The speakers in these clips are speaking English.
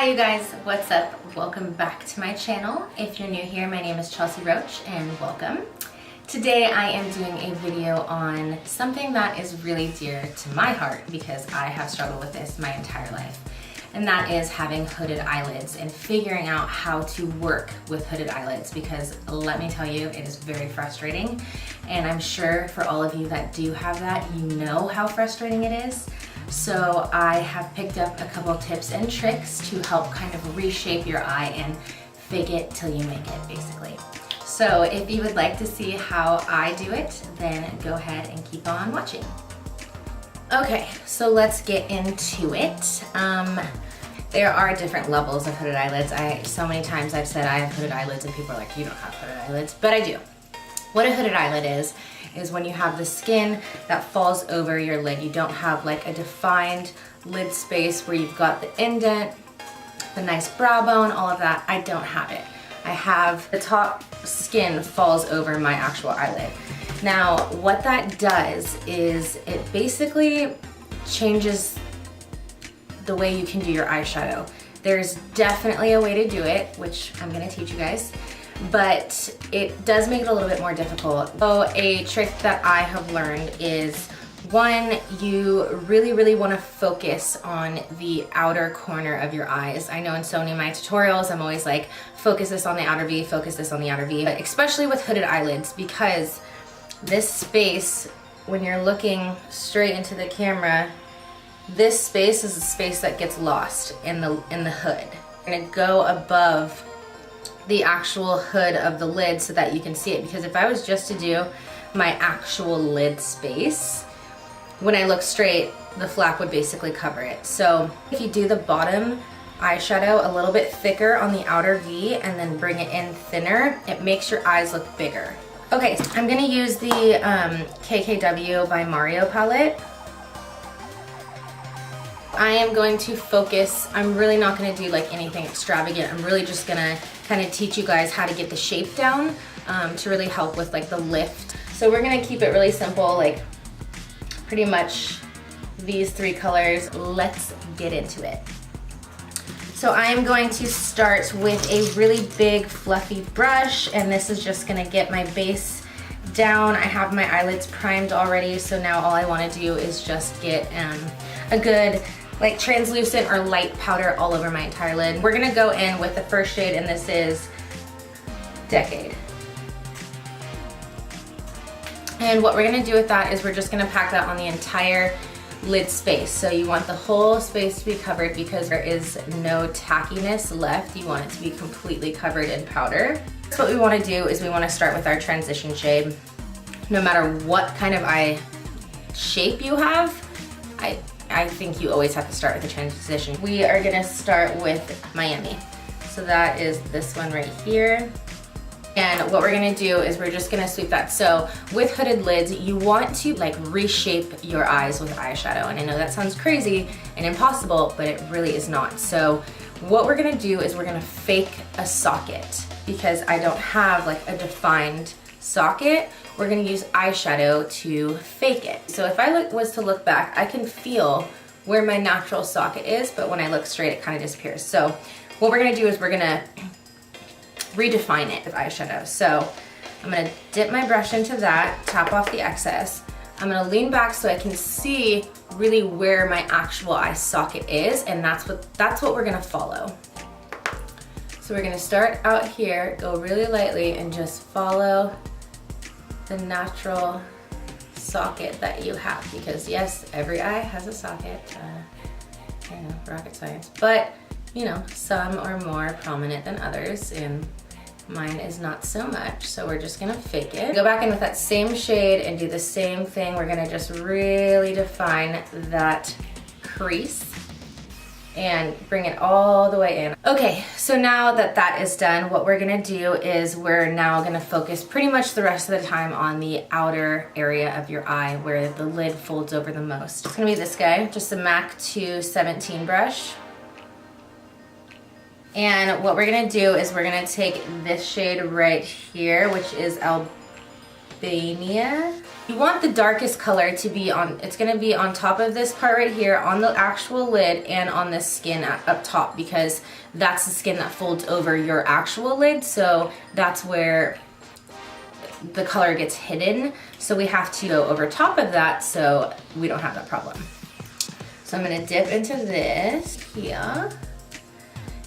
Hi you guys, what's up? Welcome back to my channel. If you're new here, my name is Chelsea Roach and welcome. Today I am doing a video on something that is really dear to my heart because I have struggled with this my entire life. And that is having hooded eyelids and figuring out how to work with hooded eyelids, because let me tell you, it is very frustrating. And I'm sure for all of you that do have that, you know how frustrating it is. So I have picked up a couple tips and tricks to help kind of reshape your eye and fake it till you make it, basically. So if you would like to see how I do it, then go ahead and keep on watching. Okay, so let's get into it. There are different levels of hooded eyelids. So many times I've said I have hooded eyelids and people are like, you don't have hooded eyelids, but I do. What a hooded eyelid is when you have the skin that falls over your lid. You don't have like a defined lid space where you've got the indent, the nice brow bone, all of that. I don't have it. I have the top skin falls over my actual eyelid. Now, what that does is it basically changes the way you can do your eyeshadow. There's definitely a way to do it, which I'm gonna teach you guys, but it does make it a little bit more difficult. So a trick that I have learned is, one, you really wanna focus on the outer corner of your eyes. I know in so many of my tutorials, I'm always like, focus this on the outer V, focus this on the outer V, but especially with hooded eyelids, because this space, when you're looking straight into the camera, this space is the space that gets lost in the hood. You're gonna go above the actual hood of the lid so that you can see it, because if I was just to do my actual lid space, when I look straight, the flap would basically cover it. So if you do the bottom eyeshadow a little bit thicker on the outer V and then bring it in thinner, it makes your eyes look bigger. Okay, so I'm gonna use the KKW by Mario palette. I am going to focus, I'm really not gonna do like anything extravagant. I'm really just gonna kind of teach you guys how to get the shape down to really help with like the lift. So we're gonna keep it really simple, like pretty much these three colors. Let's get into it. So I am going to start with a really big fluffy brush, and this is just gonna get my base down. I have my eyelids primed already, so now all I wanna do is just get a good like translucent or light powder all over my entire lid. We're gonna go in with the first shade, and this is Decade. And what we're gonna do with that is we're just gonna pack that on the entire lid space. So you want the whole space to be covered because there is no tackiness left. You want it to be completely covered in powder. So what we wanna do is we wanna start with our transition shade. No matter what kind of eye shape you have, I think you always have to start with a transition. We are gonna start with Miami. So that is this one right here. And what we're gonna do is we're just gonna sweep that. So with hooded lids, you want to like reshape your eyes with eyeshadow. And I know that sounds crazy and impossible, but it really is not. So what we're gonna do is we're gonna fake a socket, because I don't have like a defined socket. We're gonna use eyeshadow to fake it. So if I was to look back, I can feel where my natural socket is, but when I look straight, it kind of disappears. So what we're gonna do is we're gonna redefine it with eyeshadow. So I'm gonna dip my brush into that, tap off the excess. I'm gonna lean back so I can see really where my actual eye socket is, and that's what we're gonna follow. So we're gonna start out here, go really lightly, and just follow the natural socket that you have, because yes, every eye has a socket. I know, rocket science, but you know, some are more prominent than others, and mine is not so much. So we're just gonna fake it. Go back in with that same shade and do the same thing. We're gonna just really define that crease and bring it all the way in. Okay, so now that that is done, what we're gonna do is we're now gonna focus pretty much the rest of the time on the outer area of your eye where the lid folds over the most. It's gonna be this guy, just a MAC 217 brush. And what we're gonna do is we're gonna take this shade right here, which is Albania. You want the darkest color to be on, it's gonna be on top of this part right here, on the actual lid and on this skin up top, because that's the skin that folds over your actual lid, so that's where the color gets hidden. So we have to go over top of that so we don't have that problem. So I'm gonna dip into this here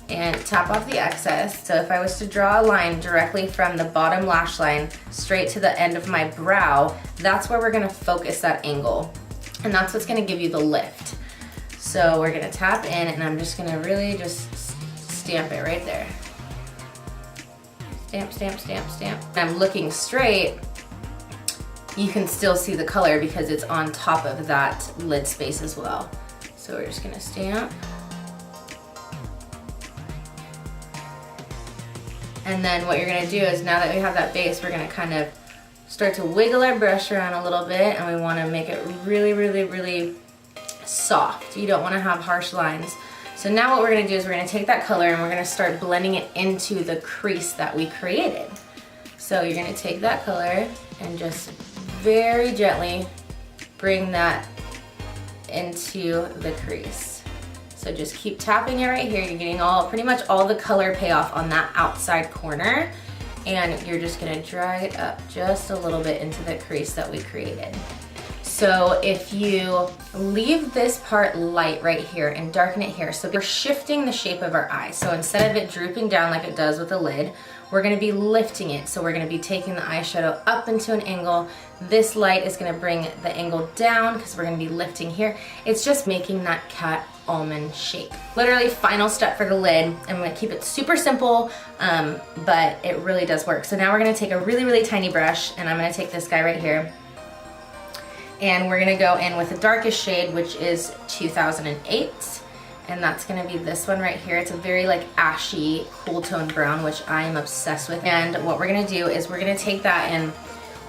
and tap off the excess. So if I was to draw a line directly from the bottom lash line straight to the end of my brow, that's where we're gonna focus that angle. And that's what's gonna give you the lift. So we're gonna tap in and I'm just gonna really just stamp it right there. Stamp, stamp, stamp, stamp. And I'm looking straight, you can still see the color because it's on top of that lid space as well. So we're just gonna stamp. And then what you're gonna do is, now that we have that base, we're gonna kind of start to wiggle our brush around a little bit, and we wanna make it really, really, really soft. You don't wanna have harsh lines. So now what we're gonna do is we're gonna take that color and we're gonna start blending it into the crease that we created. So you're gonna take that color and just very gently bring that into the crease. So just keep tapping it right here. You're getting pretty much all the color payoff on that outside corner, and you're just gonna drag it up just a little bit into the crease that we created. So if you leave this part light right here and darken it here, so we're shifting the shape of our eye. So instead of it drooping down like it does with the lid, we're gonna be lifting it. So we're gonna be taking the eyeshadow up into an angle. This light is gonna bring the angle down because we're gonna be lifting here. It's just making that cat almond shape. Literally final step for the lid. I'm gonna keep it super simple, but it really does work. So now we're gonna take a really, really tiny brush, and I'm gonna take this guy right here, and we're gonna go in with the darkest shade, which is 2008. And that's gonna be this one right here. It's a very like ashy, cool tone brown, which I am obsessed with. And what we're gonna do is we're gonna take that, and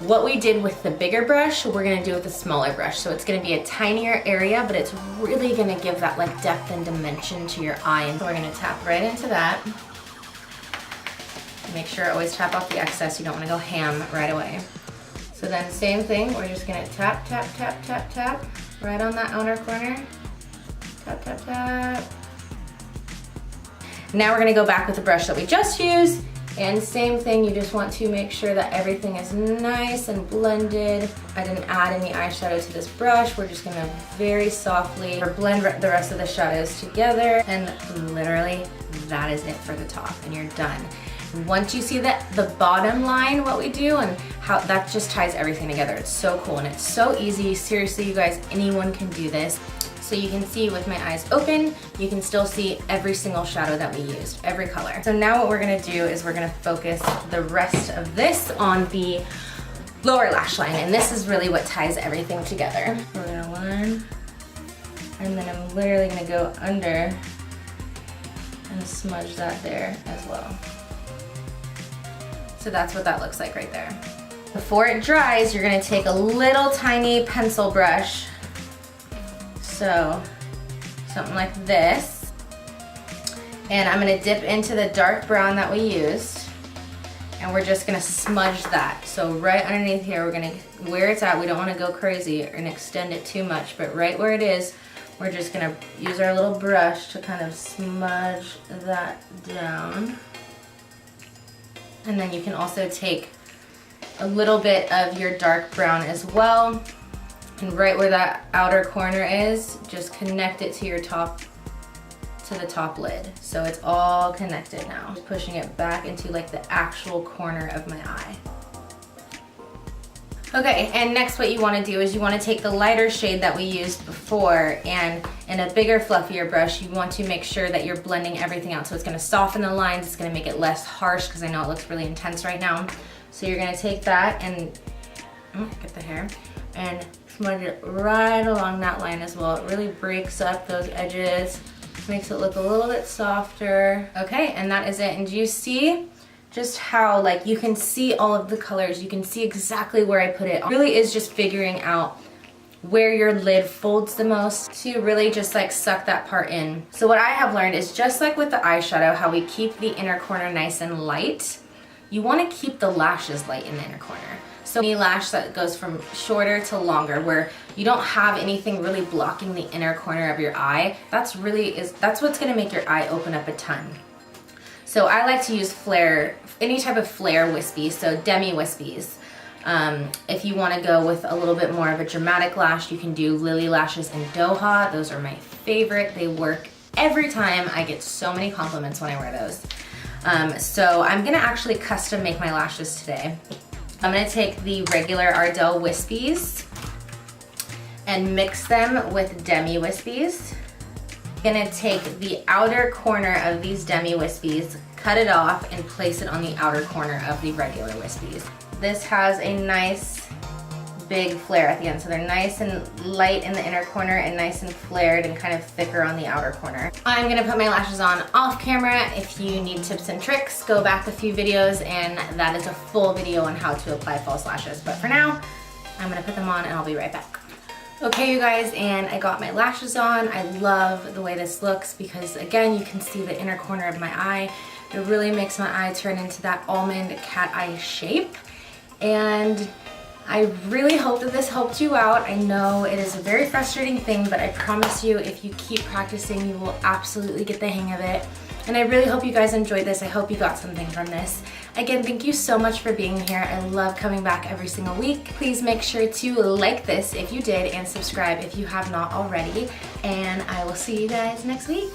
what we did with the bigger brush, we're gonna do with the smaller brush. So it's gonna be a tinier area, but it's really gonna give that like depth and dimension to your eye. And so we're gonna tap right into that. Make sure always tap off the excess. You don't wanna go ham right away. So then same thing, we're just gonna tap, tap, tap, tap, tap, right on that outer corner. Tap, tap, tap. Now we're gonna go back with the brush that we just used, and same thing, you just want to make sure that everything is nice and blended. I didn't add any eyeshadow to this brush. We're just gonna very softly blend the rest of the shadows together, and literally that is it for the top, and you're done. Once you see that the bottom line, what we do and how that just ties everything together. It's so cool and it's so easy. Seriously, you guys, anyone can do this. So you can see with my eyes open, you can still see every single shadow that we used, every color. So now what we're gonna do is we're gonna focus the rest of this on the lower lash line, and this is really what ties everything together. We're gonna line, and then I'm literally gonna go under and smudge that there as well. So that's what that looks like right there. Before it dries, you're gonna take a little tiny pencil brush. So something like this. And I'm gonna dip into the dark brown that we used, and we're just gonna smudge that. So right underneath here, we're gonna, where it's at, we don't wanna go crazy and extend it too much, but right where it is, we're just gonna use our little brush to kind of smudge that down. And then you can also take a little bit of your dark brown as well. And right where that outer corner is, just connect it to your top, to the top lid. So it's all connected now. Just pushing it back into like the actual corner of my eye. Okay, and next what you wanna do is you wanna take the lighter shade that we used before, and in a bigger, fluffier brush, you want to make sure that you're blending everything out. So it's gonna soften the lines, it's gonna make it less harsh, because I know it looks really intense right now. So you're gonna take that and, get the hair, and smudge it right along that line as well. It really breaks up those edges, makes it look a little bit softer. Okay, and that is it. And do you see just how like you can see all of the colors, you can see exactly where I put it. It really is just figuring out where your lid folds the most to really just like suck that part in. So what I have learned is, just like with the eyeshadow, how we keep the inner corner nice and light, you want to keep the lashes light in the inner corner. So any lash that goes from shorter to longer, where you don't have anything really blocking the inner corner of your eye, that's what's gonna make your eye open up a ton. So I like to use flare, any type of flare wispy, so demi wispies. If you want to go with a little bit more of a dramatic lash, you can do Lily lashes in Doha. Those are my favorite. They work every time. I get so many compliments when I wear those. So I'm gonna actually custom make my lashes today. I'm gonna take the regular Ardell wispies and mix them with demi wispies. I'm gonna take the outer corner of these demi wispies, cut it off, and place it on the outer corner of the regular wispies. This has a nice big flare at the end, so they're nice and light in the inner corner and nice and flared and kind of thicker on the outer corner. I'm gonna put my lashes on off camera. If you need tips and tricks, go back a few videos and that is a full video on how to apply false lashes. But for now, I'm gonna put them on and I'll be right back. Okay, you guys, and I got my lashes on. I love the way this looks because, again, you can see the inner corner of my eye. It really makes my eye turn into that almond cat eye shape. And I really hope that this helped you out. I know it is a very frustrating thing, but I promise you, if you keep practicing, you will absolutely get the hang of it. And I really hope you guys enjoyed this. I hope you got something from this. Again, thank you so much for being here. I love coming back every single week. Please make sure to like this if you did and subscribe if you have not already. And I will see you guys next week.